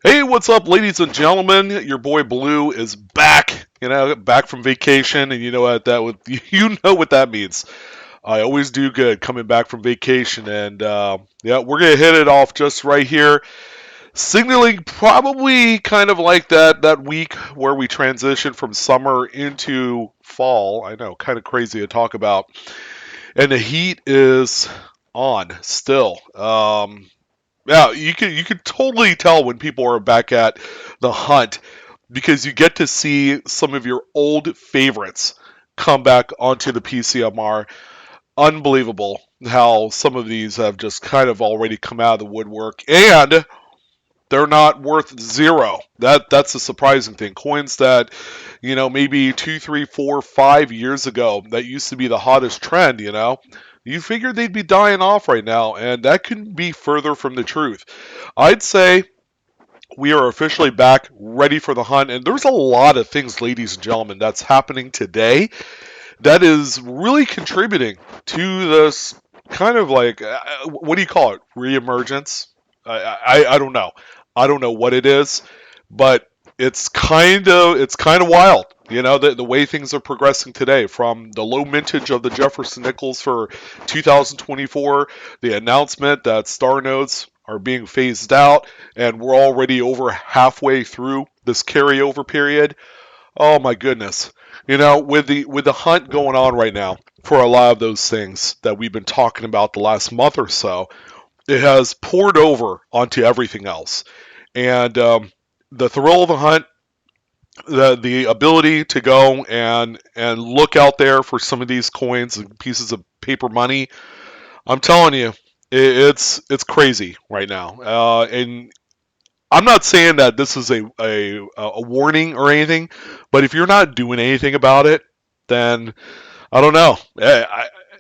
Hey, what's up, ladies and gentlemen? Your boy Blue is back. Back from vacation, and you know what that would you know what that means. I always do good coming back from vacation, and yeah, we're gonna hit it off just right here, signaling probably kind of like that week where we transition from summer into fall. I know, kind of crazy to talk about, and the heat is on still. Yeah, you could totally tell when people are back at the hunt because you get to see some of your old favorites come back onto the PCMR. Unbelievable how some of these have just kind of already come out of the woodwork, and they're not worth zero. That's the surprising thing. Coins that, maybe 2, 3, 4, 5 years ago that used to be the hottest trend. You figured they'd be dying off right now, and that couldn't be further from the truth. I'd say we are officially back, ready for the hunt, and there's a lot of things, ladies and gentlemen, that's happening today that is really contributing to this kind of like what do you call it? Reemergence? I don't know. I don't know what it is, but it's kind of wild. The way things are progressing today, from the low mintage of the Jefferson Nichols for 2024, the announcement that star notes are being phased out, and we're already over halfway through this carryover period. Oh my goodness. With the hunt going on right now for a lot of those things that we've been talking about the last month or so, it has poured over onto everything else. And the thrill of the hunt, the ability to go and look out there for some of these coins and pieces of paper money, I'm telling you, it's crazy right now. And I'm not saying that this is a warning or anything, but if you're not doing anything about it, then I don't know.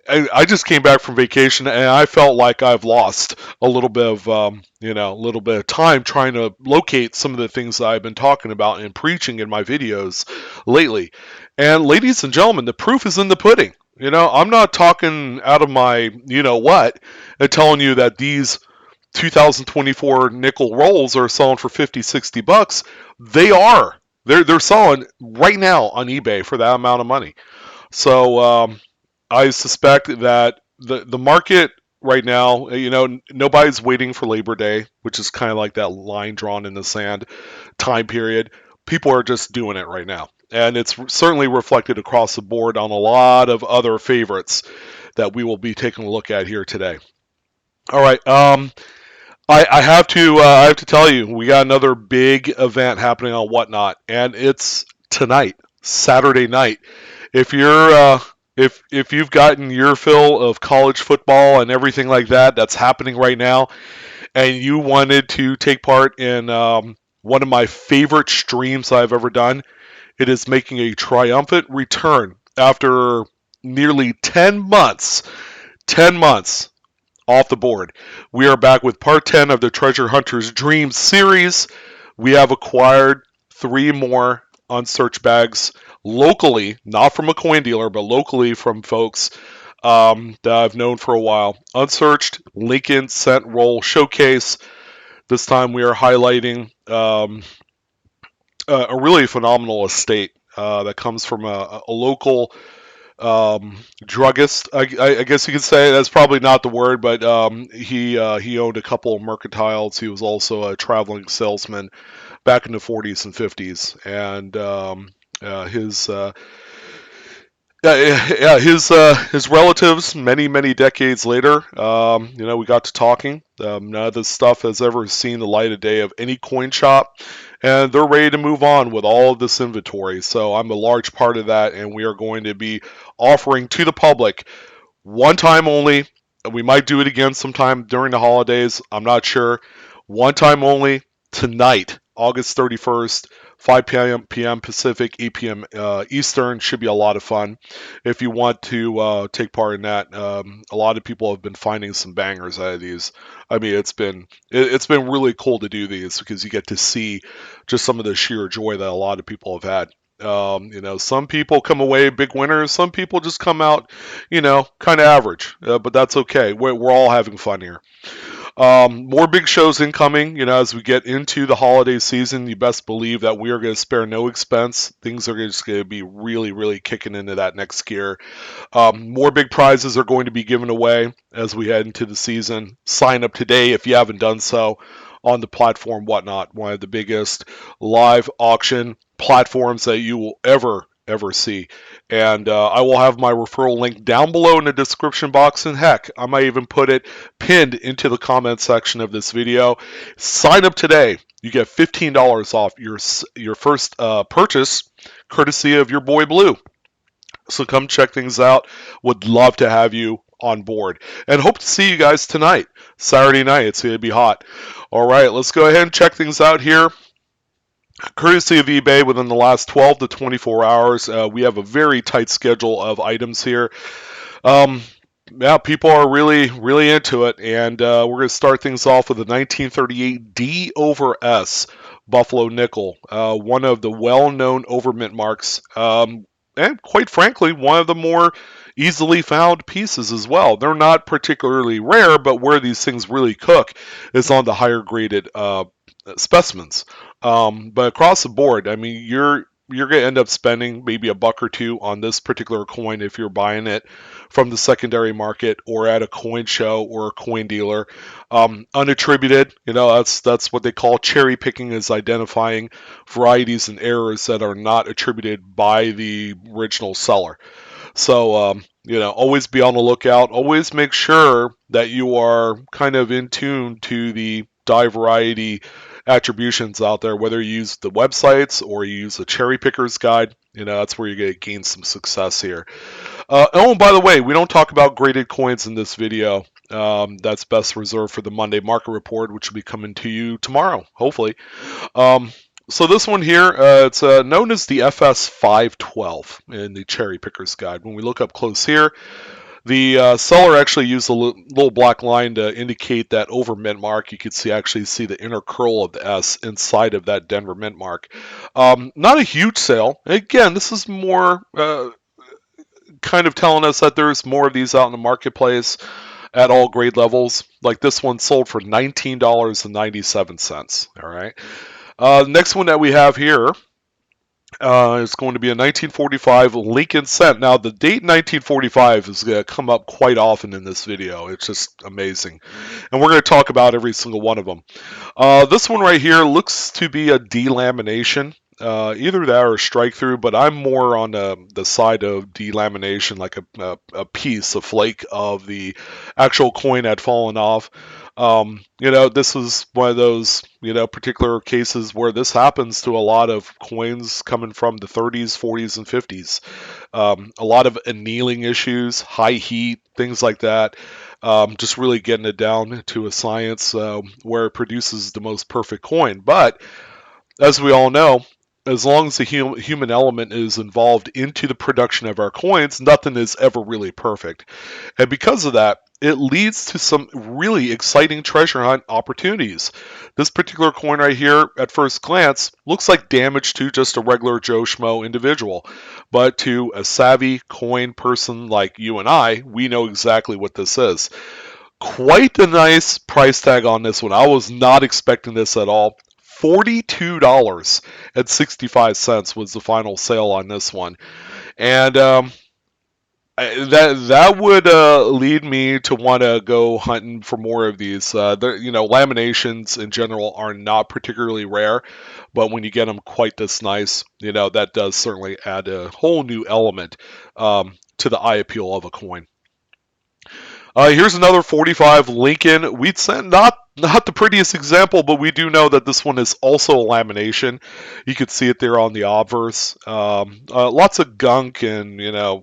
I just came back from vacation and I felt like I've lost a little bit of a little bit of time trying to locate some of the things that I've been talking about and preaching in my videos lately. And ladies and gentlemen, the proof is in the pudding. I'm not talking out of my what and telling you that these 2024 nickel rolls are selling for 50, $60. They are. They're selling right now on eBay for that amount of money. So I suspect that the market right now, nobody's waiting for Labor Day, which is kind of like that line drawn in the sand time period. People are just doing it right now. And it's certainly reflected across the board on a lot of other favorites that we will be taking a look at here today. All right. I have to tell you, we got another big event happening on Whatnot, and it's tonight, Saturday night. If you're if you've gotten your fill of college football and everything like that that's happening right now, and you wanted to take part in one of my favorite streams I've ever done, it is making a triumphant return after nearly 10 months. 10 months off the board. We are back with part 10 of the Treasure Hunter's Dream series. We have acquired three more unsearched bags locally, not from a coin dealer, but locally from folks that I've known for a while. Unsearched Lincoln Cent Roll Showcase. This time we are highlighting a really phenomenal estate that comes from a local druggist. I guess you could say that's probably not the word, but he owned a couple of mercantiles. He was also a traveling salesman back in the 40s and 50s, and his his relatives many decades later, we got to talking. None of this stuff has ever seen the light of day of any coin shop, and they're ready to move on with all of this inventory. So I'm a large part of that, and we are going to be offering to the public one time only. We might do it again sometime during the holidays. I'm not sure. One time only tonight, August 31st, 5 p.m. Pacific, 8 p.m. Eastern. Should be a lot of fun if you want to take part in that. A lot of people have been finding some bangers out of these. I mean, it's been really cool to do these because you get to see just some of the sheer joy that a lot of people have had. Some people come away big winners. Some people just come out, kind of average. But that's okay. We're all having fun here. More big shows incoming. As we get into the holiday season, you best believe that we are going to spare no expense. Things are just going to be really, really kicking into that next gear. More big prizes are going to be given away as we head into the season. Sign up today if you haven't done so on the platform Whatnot, one of the biggest live auction platforms that you will ever see. And I will have my referral link down below in the description box, and heck, I might even put it pinned into the comment section of this video. Sign up today. You get $15 off your first purchase, courtesy of your boy Blue. So come check things out. Would love to have you on board. And hope to see you guys tonight, Saturday night. It's going to be hot. All right, let's go ahead and check things out here. Courtesy of eBay, within the last 12 to 24 hours, we have a very tight schedule of items here. Yeah, people are really, really into it, and we're going to start things off with a 1938 D over S Buffalo nickel, one of the well-known overmint marks, and quite frankly, one of the more easily found pieces as well. They're not particularly rare, but where these things really cook is on the higher graded specimens. But across the board, I mean, you're going to end up spending maybe a buck or two on this particular coin if you're buying it from the secondary market or at a coin show or a coin dealer. Unattributed, that's what they call cherry picking, is identifying varieties and errors that are not attributed by the original seller. So, always be on the lookout. Always make sure that you are kind of in tune to the die variety attributions out there, whether you use the websites or you use the cherry picker's guide. That's where you're going to gain some success here. Oh, and by the way, we don't talk about graded coins in this video. That's best reserved for the Monday market report, which will be coming to you tomorrow, hopefully. So this one here, it's known as the FS512 in the cherry picker's guide. When we look up close here, the seller actually used a little black line to indicate that over mint mark. You can actually see the inner curl of the S inside of that Denver mint mark. Not a huge sale. Again, this is more kind of telling us that there's more of these out in the marketplace at all grade levels. Like this one sold for $19.97. All right. Next one that we have here is going to be a 1945 Lincoln Cent. Now, the date 1945 is going to come up quite often in this video. It's just amazing. And we're going to talk about every single one of them. This one right here looks to be a delamination. Either that or strike through, but I'm more on the side of delamination, like a piece, a flake of the actual coin had fallen off. This is one of those, particular cases where this happens to a lot of coins coming from the 30s, 40s, and 50s. A lot of annealing issues, high heat, things like that. Just really getting it down to a science where it produces the most perfect coin. But as we all know, as long as the human element is involved into the production of our coins, nothing is ever really perfect. And because of that, it leads to some really exciting treasure hunt opportunities. This particular coin right here, at first glance, looks like damage to just a regular Joe Schmo individual. But to a savvy coin person like you and I, we know exactly what this is. Quite a nice price tag on this one. I was not expecting this at all. $42.65 was the final sale on this one. And that would lead me to want to go hunting for more of these. Laminations in general are not particularly rare, but when you get them quite this nice, that does certainly add a whole new element to the eye appeal of a coin. Here's another 45 Lincoln. We'd send not the prettiest example, but we do know that this one is also a lamination. You could see it there on the obverse. Lots of gunk and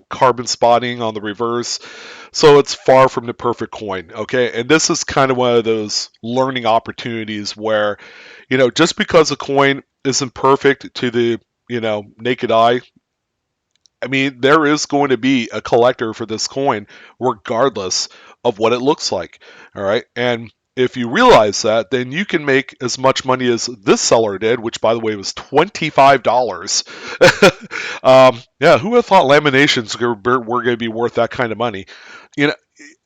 carbon spotting on the reverse, so it's far from the perfect coin. Okay, and this is kind of one of those learning opportunities where just because a coin isn't perfect to the naked eye, I mean, there is going to be a collector for this coin regardless of what it looks like. All right. And if you realize that, then you can make as much money as this seller did, which, by the way, was $25. Yeah, who would have thought laminations were going to be worth that kind of money?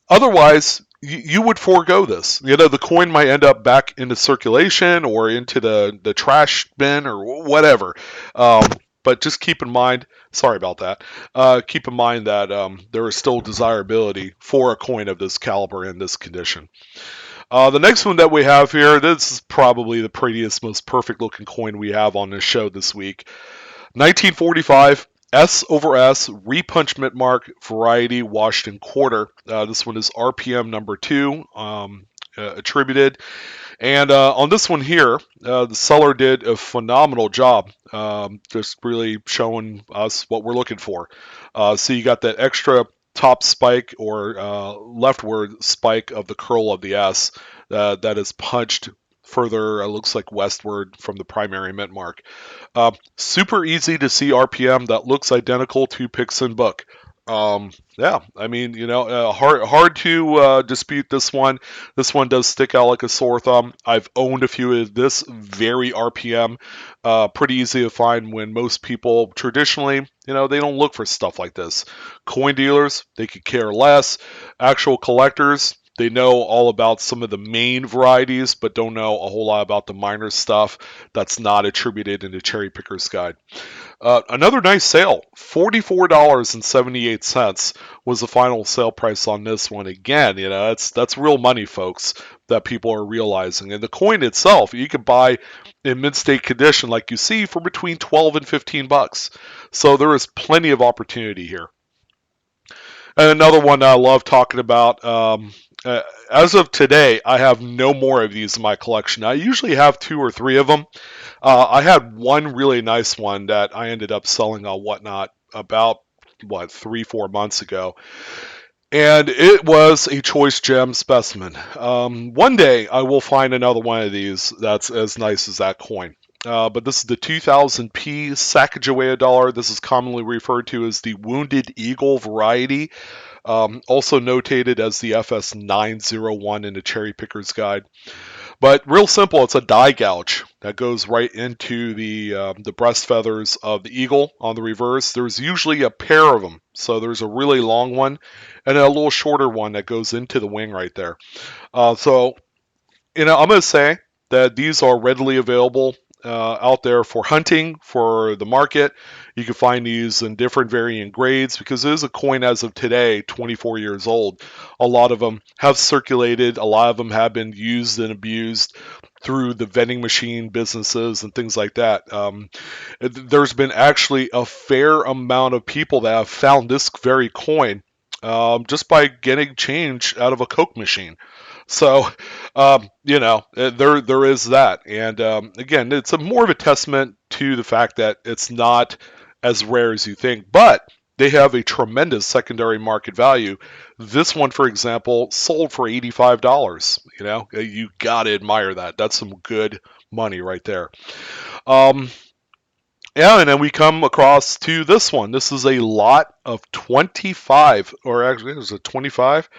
Otherwise, you would forego this. The coin might end up back into circulation or into the trash bin or whatever. Um, but just keep in mind, sorry about that. Keep in mind that there is still desirability for a coin of this caliber in this condition. The next one that we have here, this is probably the prettiest, most perfect looking coin we have on this show this week. 1945 S over S repunchment mark variety Washington quarter. This one is RPM number 2 attributed. And on this one here, the seller did a phenomenal job, just really showing us what we're looking for. So you got that extra top spike or leftward spike of the curl of the S that is punched further, looks like westward from the primary mint mark. Super easy to see RPM that looks identical to Pixon Book. Yeah, I mean, hard to dispute this one. This one does stick out like a sore thumb. I've owned a few of this very RPM. Pretty easy to find when most people traditionally, they don't look for stuff like this. Coin dealers, they could care less. Actual collectors, they know all about some of the main varieties, but don't know a whole lot about the minor stuff that's not attributed in the Cherry Picker's Guide. Another nice sale, $44.78 was the final sale price on this one. Again, that's real money, folks, that people are realizing. And the coin itself, you can buy in mint state condition, like you see, for between 12 and 15 bucks. So there is plenty of opportunity here. And another one I love talking about. As of today, I have no more of these in my collection. I usually have 2 or 3 of them. I had one really nice one that I ended up selling on Whatnot about 3-4 months ago, and it was a choice gem specimen. One day I will find another one of these that's as nice as that coin. But this is the 2000p Sacagawea dollar. This is commonly referred to as the Wounded Eagle variety, also notated as the FS901 in the Cherry Picker's Guide. But real simple, it's a die gouge that goes right into the breast feathers of the eagle on the reverse. There's usually a pair of them, so there's a really long one and a little shorter one that goes into the wing right there. So I'm going to say that these are readily available out there for hunting, for the market. You can find these in different varying grades because it is a coin as of today, 24 years old. A lot of them have circulated, a lot of them have been used and abused through the vending machine businesses and things like that. There's been actually a fair amount of people that have found this very coin just by getting change out of a Coke machine. So, there is that, and again, it's more of a testament to the fact that it's not as rare as you think, but they have a tremendous secondary market value. This one, for example, sold for $85. You gotta admire that. That's some good money right there. Um, yeah, and then we come across to this one. This is a lot of 25, or actually, is it 25?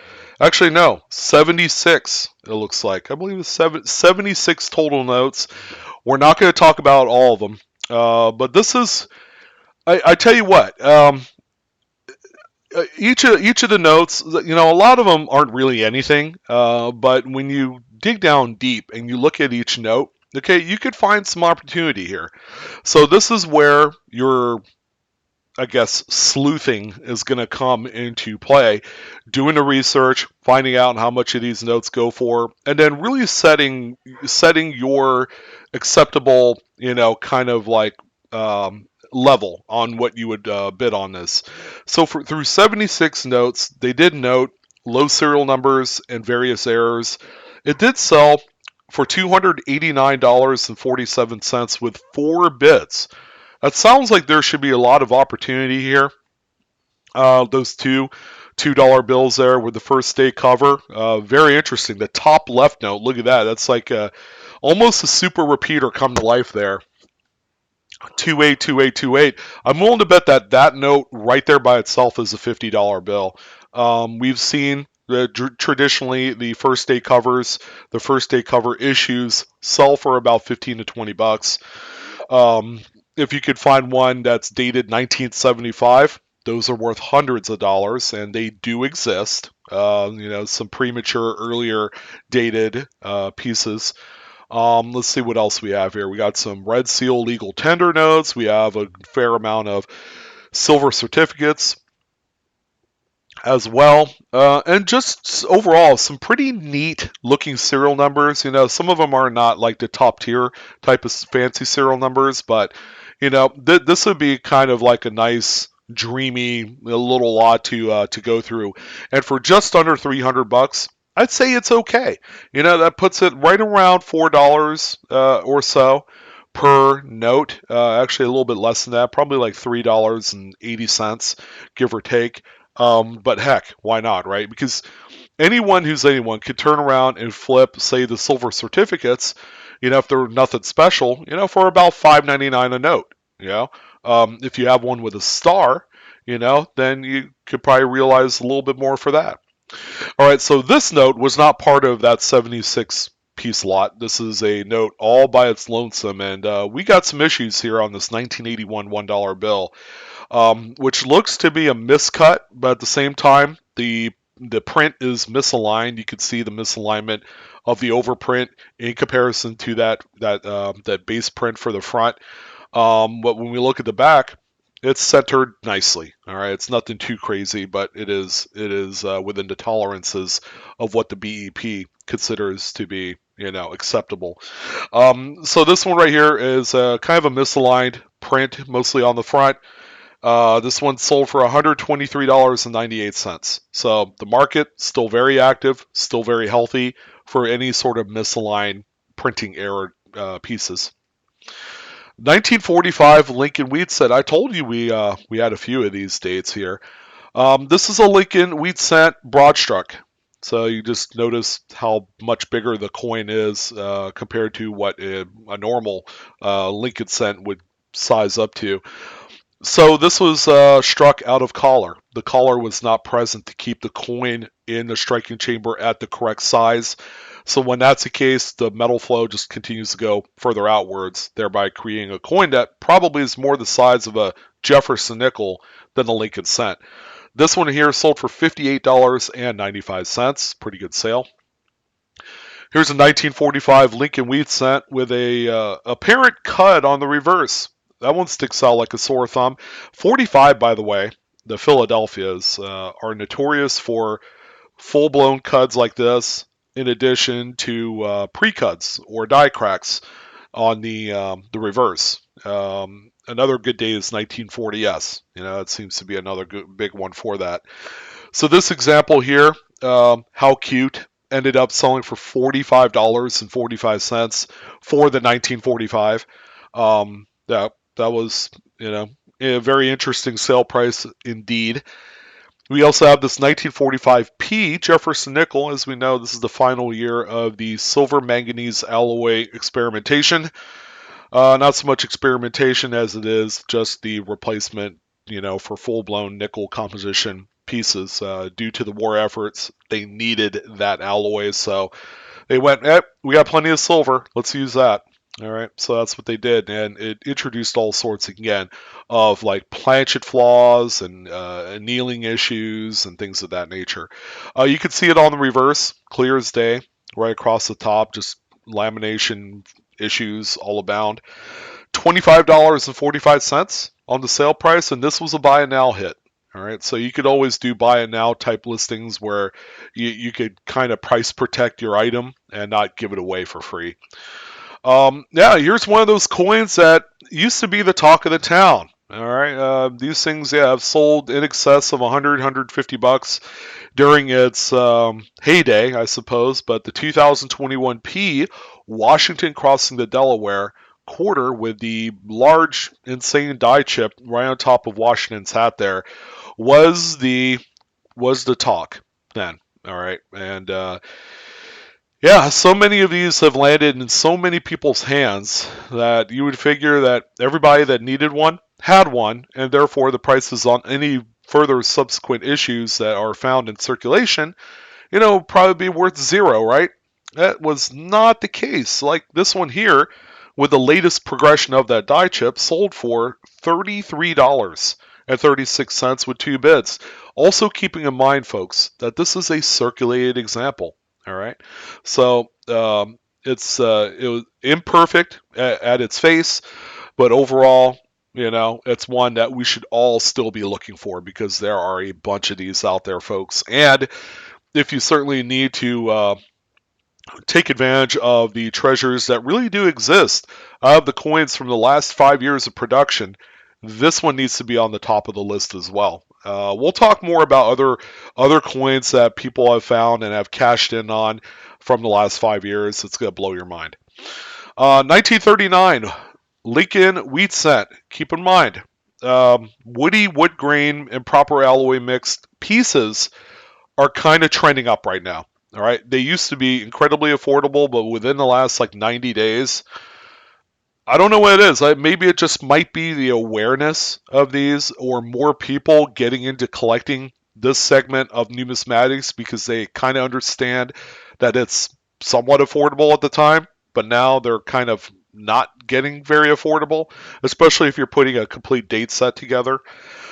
Actually, no, 76, it looks like. I believe it's 76 total notes. We're not going to talk about all of them, but this is, I tell you what, each of the notes, a lot of them aren't really anything, but when you dig down deep and you look at each note, okay, you could find some opportunity here. So this is where your, I guess, sleuthing is going to come into play, doing the research, finding out how much of these notes go for, and then really setting your acceptable, kind of like level on what you would bid on this. So through 76 notes, they did note low serial numbers and various errors. It did sell for $289.47 with 4 bids. That sounds like there should be a lot of opportunity here. Those $2 bills there with the first day cover, very interesting. The top left note, look at that. That's like almost a super repeater come to life there. 282828. I'm willing to bet that note right there by itself is a $50 bill. We've seen traditionally the first day covers, the first day cover issues sell for about 15 to 20 bucks. If you could find one that's dated 1975, those are worth hundreds of dollars, and they do exist. Some premature, earlier dated pieces. Let's see what else we have here. We got some Red Seal legal tender notes. We have a fair amount of silver certificates as well. And just overall, some pretty neat looking serial numbers. Some of them are not like the top tier type of fancy serial numbers, but this would be kind of like a nice, dreamy little lot to go through. And for just under $300, I'd say it's okay. That puts it right around $4 or so per note. Actually, a little bit less than that, probably like $3.80, give or take. But heck, why not, right? Because anyone who's anyone could turn around and flip, say, the silver certificates, if they're nothing special, for about $5.99 a note. If you have one with a star, then you could probably realize a little bit more for that. All right, so this note was not part of that 76 piece lot. This is a note all by its lonesome, and we got some issues here on this 1981 $1 bill, which looks to be a miscut, but at the same time, the print is misaligned. You can see the misalignment of the overprint in comparison to that base print for the front. But when we look at the back, it's centered nicely. All right, it's nothing too crazy, but it is within the tolerances of what the BEP considers to be acceptable. So this one right here is kind of a misaligned print, mostly on the front. This one sold for $123.98. So the market still very active, still very healthy for any sort of misaligned printing error pieces. 1945 Lincoln Wheat Cent. I told you we had a few of these dates here. This is a Lincoln Wheat Cent broadstruck. So you just notice how much bigger the coin is compared to what a normal Lincoln cent would size up to. So this was struck out of collar. The collar was not present to keep the coin in the striking chamber at the correct size. So when that's the case, the metal flow just continues to go further outwards, thereby creating a coin that probably is more the size of a Jefferson nickel than a Lincoln cent. This one here sold for $58.95. Pretty good sale. Here's a 1945 Lincoln Wheat Cent with a apparent cut on the reverse. That one sticks out like a sore thumb. 45, by the way, the Philadelphias are notorious for full-blown cuts like this, in addition to pre-cuts or die cracks on the reverse. Another good day is 1940s. It seems to be another big one for that. So this example here, how cute, ended up selling for $45.45 for the 1945. That was, a very interesting sale price indeed. We also have this 1945P Jefferson nickel. As we know, this is the final year of the silver manganese alloy experimentation. Not so much experimentation as it is just the replacement, for full-blown nickel composition pieces. Due to the war efforts, they needed that alloy, so they went, we got plenty of silver, let's use that. All right, so that's what they did, and it introduced all sorts again of like planchet flaws and annealing issues and things of that nature. You can see it on the reverse, clear as day, right across the top, just lamination issues all abound. $25.45 on the sale price, and this was a buy it now hit. All right, so you could always do buy it now type listings where you could kind of price protect your item and not give it away for free. Here's one of those coins that used to be the talk of the town. All right, these things have sold in excess of $100-$150 during its heyday, I suppose. But the 2021P Washington crossing the Delaware quarter with the large, insane die chip right on top of Washington's hat there was the talk then. All right, and so many of these have landed in so many people's hands that you would figure that everybody that needed one had one, and therefore the prices on any further subsequent issues that are found in circulation, probably be worth zero, right? That was not the case. Like this one here, with the latest progression of that die chip, sold for $33 $1.36 with 2 bids. Also keeping in mind, folks, that this is a circulated example. All right, so it was imperfect at its face, but overall, it's one that we should all still be looking for because there are a bunch of these out there, folks. And if you certainly need to take advantage of the treasures that really do exist of the coins from the last 5 years of production, this one needs to be on the top of the list as well. We'll talk more about other coins that people have found and have cashed in on from the last 5 years. It's going to blow your mind. 1939, Lincoln wheat cent. Keep in mind, woody, wood grain, and proper alloy mixed pieces are kind of trending up right now. All right, they used to be incredibly affordable, but within the last 90 days, I don't know what it is. Maybe it just might be the awareness of these, or more people getting into collecting this segment of numismatics because they kind of understand that it's somewhat affordable at the time, but now they're kind of not getting very affordable, especially if you're putting a complete date set together.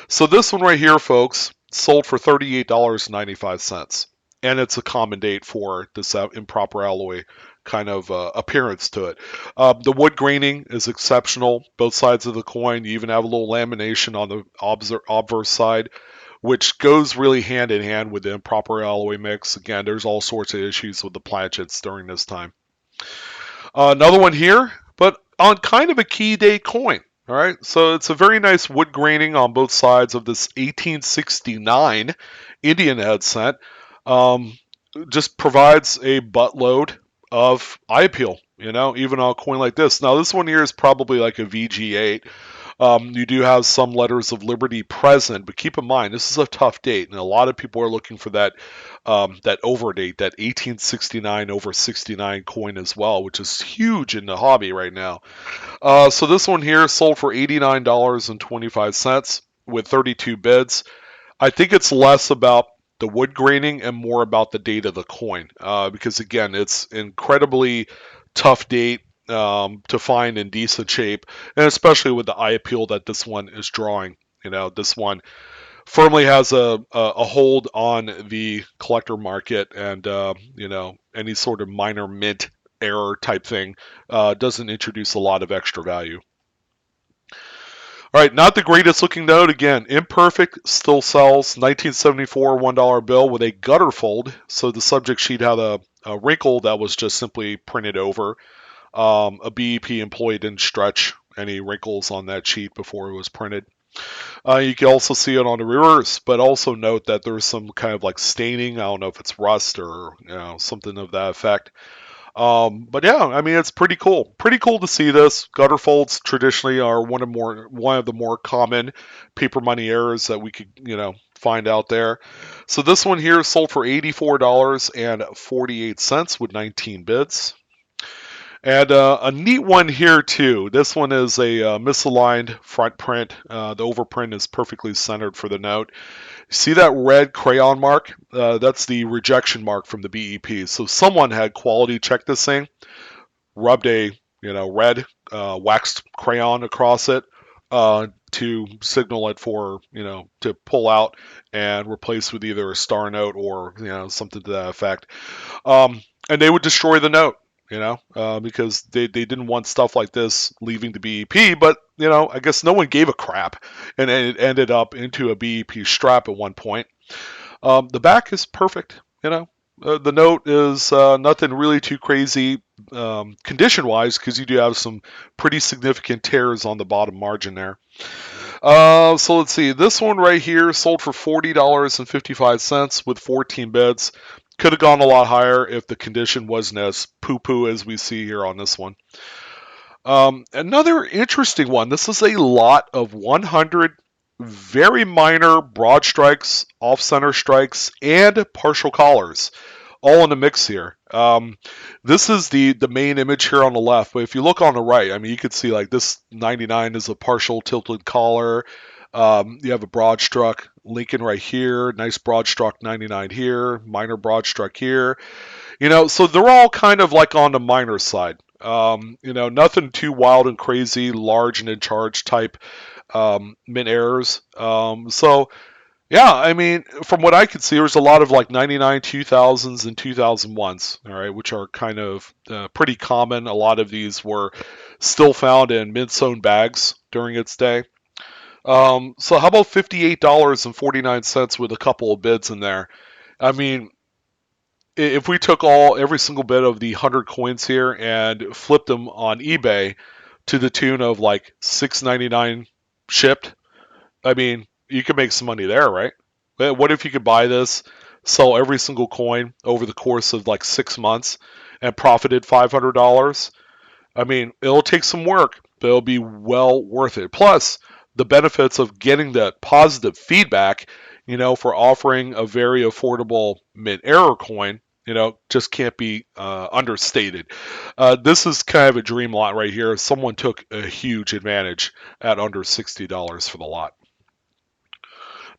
So this one right here, folks, sold for $38.95. And it's a common date for this improper alloy kind of appearance to it. The wood graining is exceptional, both sides of the coin. You even have a little lamination on the obverse side, which goes really hand in hand with the improper alloy mix. Again, there's all sorts of issues with the planchets during this time. Another one here, but on kind of a key date coin. All right, so it's a very nice wood graining on both sides of this 1869 Indian head cent. Just provides a buttload of eye appeal, even on a coin like this. Now, this one here is probably like a VG8. You do have some letters of liberty present, but keep in mind, this is a tough date, and a lot of people are looking for that over date, that 1869 over 69 coin as well, which is huge in the hobby right now. So this one here sold for $89.25 with 32 bids. I think it's less about the wood graining and more about the date of the coin, because again, it's incredibly tough date to find in decent shape, and especially with the eye appeal that this one is drawing. This one firmly has a hold on the collector market, and any sort of minor mint error type thing doesn't introduce a lot of extra value. All right, not the greatest looking note. Again, imperfect, still sells. 1974 $1 bill with a gutter fold. So the subject sheet had a wrinkle that was just simply printed over. A BEP employee didn't stretch any wrinkles on that sheet before it was printed. You can also see it on the reverse, but also note that there's some kind of like staining. I don't know if it's rust or something of that effect. But yeah, I mean, it's pretty cool. Pretty cool to see this. Gutter folds traditionally are one of the more common paper money errors that we could, find out there. So this one here sold for $84.48 with 19 bids. And a neat one here too. This one is a misaligned front print. The overprint is perfectly centered for the note. See that red crayon mark? That's the rejection mark from the BEP. So someone had quality checked this thing, rubbed a red waxed crayon across it to signal it for to pull out and replace with either a star note or something to that effect. And they would destroy the note. Because they didn't want stuff like this leaving the BEP, but, I guess no one gave a crap, and it ended up into a BEP strap at one point. The back is perfect, the note is nothing really too crazy condition-wise, because you do have some pretty significant tears on the bottom margin there. So let's see, this one right here sold for $40.55 with 14 bids. Could have gone a lot higher if the condition wasn't as poo-poo as we see here on this one. Another interesting one. This is a lot of 100 very minor broad strikes, off-center strikes, and partial collars, all in the mix here. This is the main image here on the left, but if you look on the right, I mean, you could see like this 99 is a partial tilted collar. You have a broad struck Lincoln right here, nice broad struck 99 here, minor broad struck here. So they're all kind of like on the minor side. Nothing too wild and crazy, large and in charge type mint errors. So yeah, I mean, from what I could see, there's a lot of like 99, 2000s, and 2001s, all right, which are kind of pretty common. A lot of these were still found in mint-sewn bags during its day. So how about $58.49 with a couple of bids in there? I mean, if we took every single bit of the 100 coins here and flipped them on eBay to the tune of like $6.99 shipped, I mean, you could make some money there, right? What if you could buy this, sell every single coin over the course of like 6 months, and profited $500? I mean, it'll take some work, but it'll be well worth it. Plus, the benefits of getting that positive feedback, for offering a very affordable mint error coin, just can't be understated. This is kind of a dream lot right here. Someone took a huge advantage at under $60 for the lot.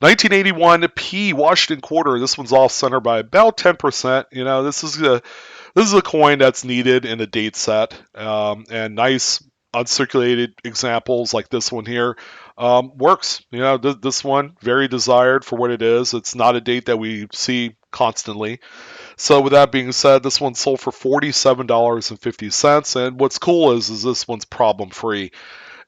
1981 P Washington quarter. This one's off center by about 10%. This is a coin that's needed in a date set, and nice uncirculated examples like this one here works. This one very desired for what it is. It's not a date that we see constantly. So with that being said, this one sold for $47.50. And what's cool is this one's problem free.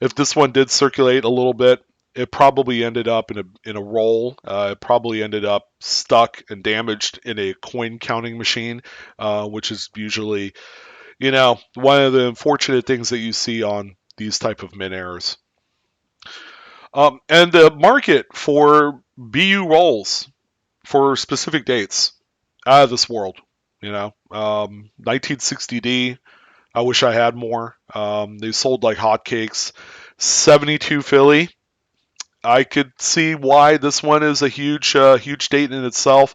If this one did circulate a little bit, it probably ended up in a roll. It probably ended up stuck and damaged in a coin counting machine, which is usually, one of the unfortunate things that you see on these type of mint errors. And the market for BU rolls for specific dates out of this world. 1960D. I wish I had more. They sold like hotcakes. 72 Philly. I could see why this one is a huge date in itself,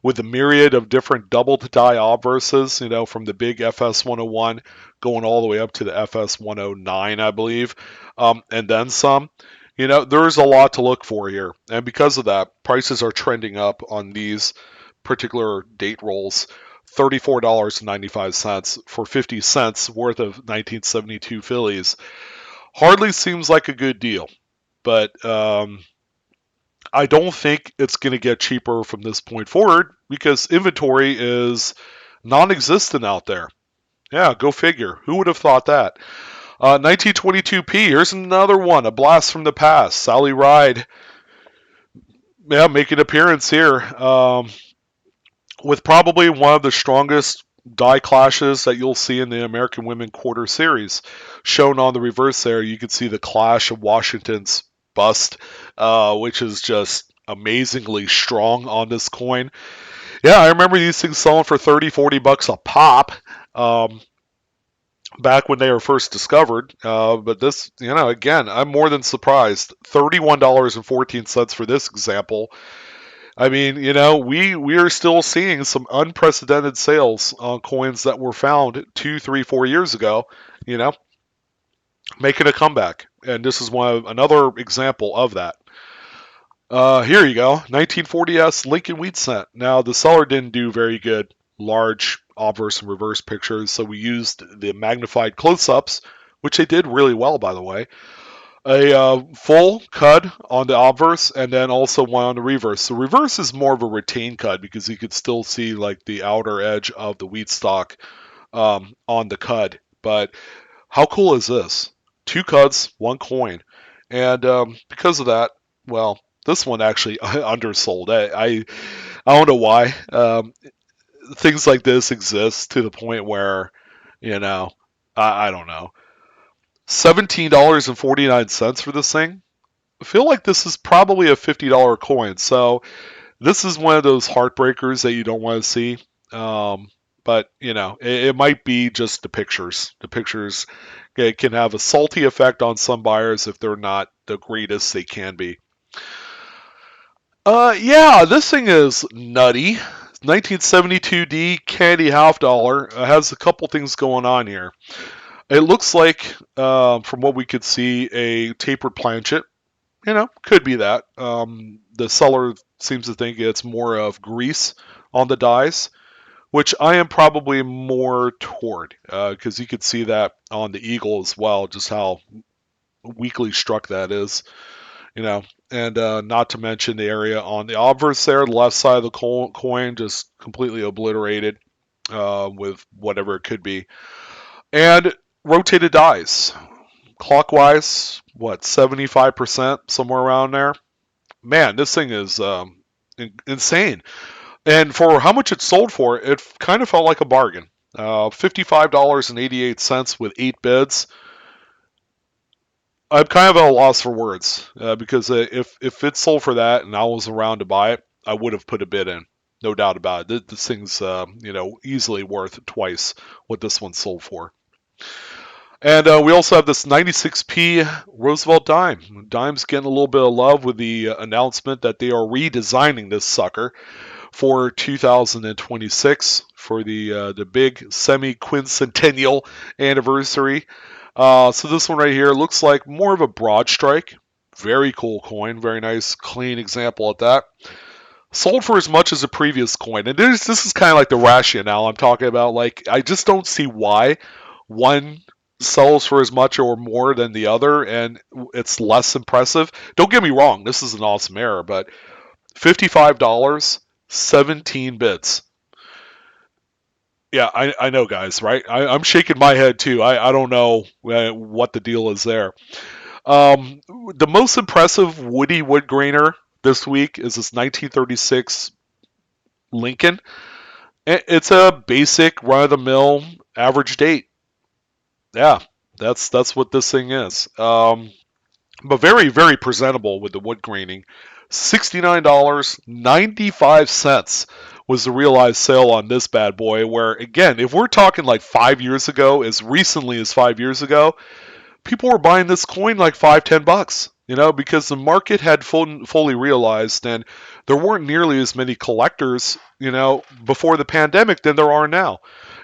with a myriad of different double to die obverses, from the big FS 101 going all the way up to the FS 109, I believe, and then some. There's a lot to look for here, and because of that, prices are trending up on these particular date rolls. $34.95 for 50 cents worth of 1972 Phillies hardly seems like a good deal. But I don't think it's going to get cheaper from this point forward because inventory is non-existent out there. Yeah, go figure. Who would have thought that? 1922p. Here's another one, a blast from the past. Sally Ride, yeah, make an appearance here with probably one of the strongest die clashes that you'll see in the American Women Quarter Series. Shown on the reverse there, you can see the clash of Washington's bust, which is just amazingly strong on this coin. Yeah, I remember these things selling for 30, 40 bucks a pop back when they were first discovered. But this, again, I'm more than surprised. $31.14 for this example. I mean, we are still seeing some unprecedented sales on coins that were found 2, 3, 4 years ago, making a comeback. And this is another example of that. Here you go, 1940s Lincoln Wheat Cent. Now, the seller didn't do very good large obverse and reverse pictures, so we used the magnified close-ups, which they did really well, by the way. A full cud on the obverse, and then also one on the reverse. The reverse is more of a retained cud because you could still see like the outer edge of the wheat stalk on the cud. But how cool is this? 2 cuds, 1 coin. And because of that, well, this one actually undersold. I don't know why. Things like this exist to the point where, I don't know. $17.49 for this thing. I feel like this is probably a $50 coin. So this is one of those heartbreakers that you don't want to see. But, it might be just the pictures. The pictures can have a salty effect on some buyers if they're not the greatest they can be. Yeah, this thing is nutty. 1972D candy half dollar. It has a couple things going on here. It looks like, from what we could see, a tapered planchet. Could be that. The seller seems to think it's more of grease on the dies, which I am probably more toward, because you could see that on the Eagle as well, just how weekly struck, that is. You know, and not to mention the area on the obverse there, the left side of the coin just completely obliterated with whatever it could be. And rotated dies. Clockwise, what, 75%, somewhere around there? Man, this thing is insane. And for how much it sold for, it kind of felt like a bargain. $55.88 with 8 bids. I'm kind of at a loss for words because if it sold for that and I was around to buy it, I would have put a bid in, no doubt about it. This thing's easily worth twice what this one sold for. And we also have this 96p Roosevelt dime. Dime's getting a little bit of love with the announcement that they are redesigning this sucker for 2026 for the big semi-quincentennial anniversary. So this one right here looks like more of a broad strike. Very cool coin. Very nice, clean example at that. Sold for as much as the previous coin. And this is kind of like the rationale I'm talking about. Like, I just don't see why one sells for as much or more than the other and it's less impressive. Don't get me wrong, this is an awesome error, but $55, 17 bids. Yeah, I know, guys, right? I'm shaking my head too. I don't know what the deal is there. The most impressive Woody wood grainer this week is this 1936 Lincoln. It's a basic run-of-the-mill average date. Yeah, that's what this thing is. But very, very presentable with the wood graining. $69.95 was the realized sale on this bad boy. Where, again, if we're talking like 5 years ago, as recently as 5 years ago, people were buying this coin like $5, $10, because the market had fully realized, and there weren't nearly as many collectors, before the pandemic than there are now.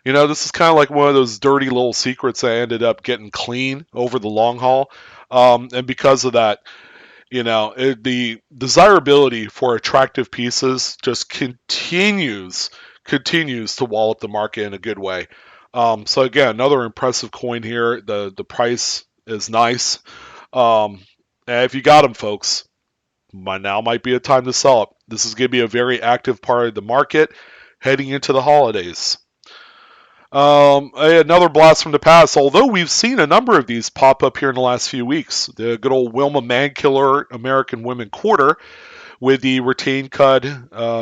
This is kind of like one of those dirty little secrets that ended up getting clean over the long haul. And because of that, the desirability for attractive pieces just continues to wallop the market in a good way. So again, another impressive coin here. The price is nice. And if you got them, folks, now might be a time to sell it. This is going to be a very active part of the market heading into the holidays. Another blast from the past, although we've seen a number of these pop up here in the last few weeks. The good old Wilma Mankiller American Women Quarter with the retained cut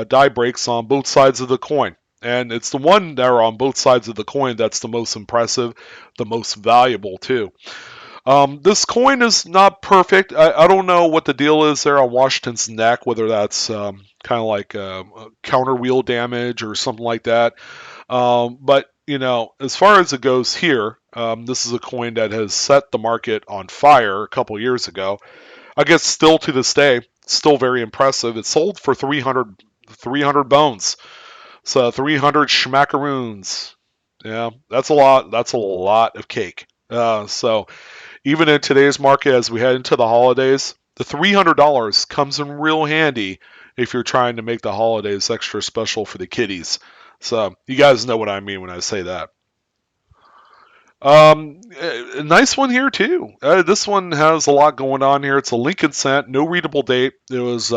die breaks on both sides of the coin. And it's the one that are on both sides of the coin that's the most impressive, the most valuable too. This coin is not perfect. I don't know what the deal is there on Washington's neck, whether that's kind of like counter wheel damage or something like that. But as far as it goes here, this is a coin that has set the market on fire a couple years ago. I guess still to this day, still very impressive. It sold for 300 bones. So 300 schmackaroons. Yeah, that's a lot. That's a lot of cake. So even in today's market, as we head into the holidays, the $300 comes in real handy if you're trying to make the holidays extra special for the kiddies. So you guys know what I mean when I say that. A nice one here too. This one has a lot going on here. It's a Lincoln cent, no readable date. It was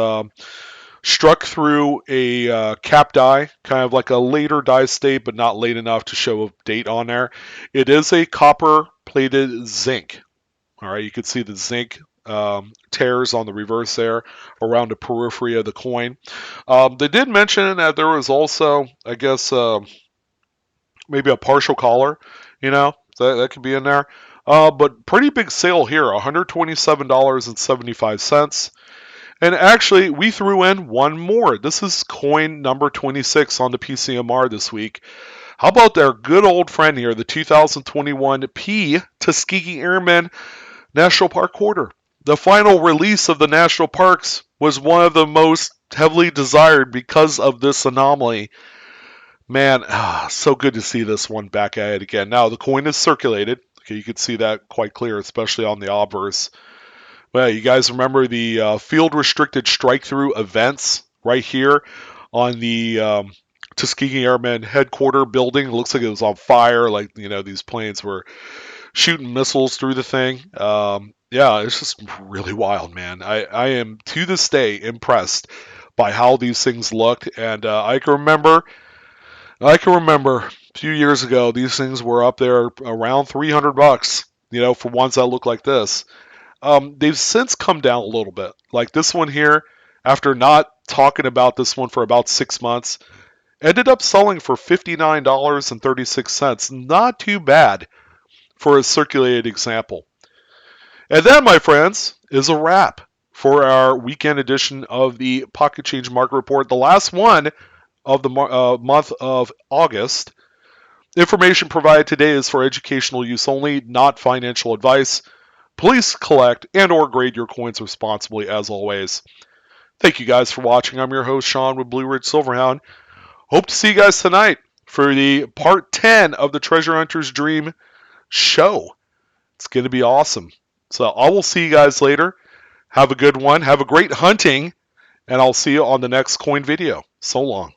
struck through a cap die, kind of like a later die state, but not late enough to show a date on there. It is a copper plated zinc. All right, you can see the zinc tears on the reverse there around the periphery of the coin. They did mention that there was also, I guess, maybe a partial collar, that could be in there. But pretty big sale here, $127.75. And actually, we threw in one more. This is coin number 26 on the PCMR this week. How about our good old friend here, the 2021 P Tuskegee Airmen National Park Quarter. The final release of the national parks was one of the most heavily desired because of this anomaly. Man, so good to see this one back at it again. Now, the coin is circulated. Okay, you can see that quite clear, especially on the obverse. Well, you guys remember the field-restricted strike-through events right here on the Tuskegee Airmen headquarters building? It looks like it was on fire, like, these planes were shooting missiles through the thing. Yeah, it's just really wild, man. I am to this day impressed by how these things looked, and I can remember a few years ago these things were up there around $300, for ones that look like this. They've since come down a little bit. Like this one here, after not talking about this one for about 6 months, ended up selling for $59.36. Not too bad for a circulated example. And that, my friends, is a wrap for our weekend edition of the Pocket Change Market Report, the last one of the month of August. Information provided today is for educational use only, not financial advice. Please collect and or grade your coins responsibly as always. Thank you guys for watching. I'm your host, Sean with Blue Ridge Silverhound. Hope to see you guys tonight for the part 10 of the Treasure Hunter's Dream show. It's going to be awesome. So I will see you guys later. Have a good one. Have a great hunting. And I'll see you on the next coin video. So long.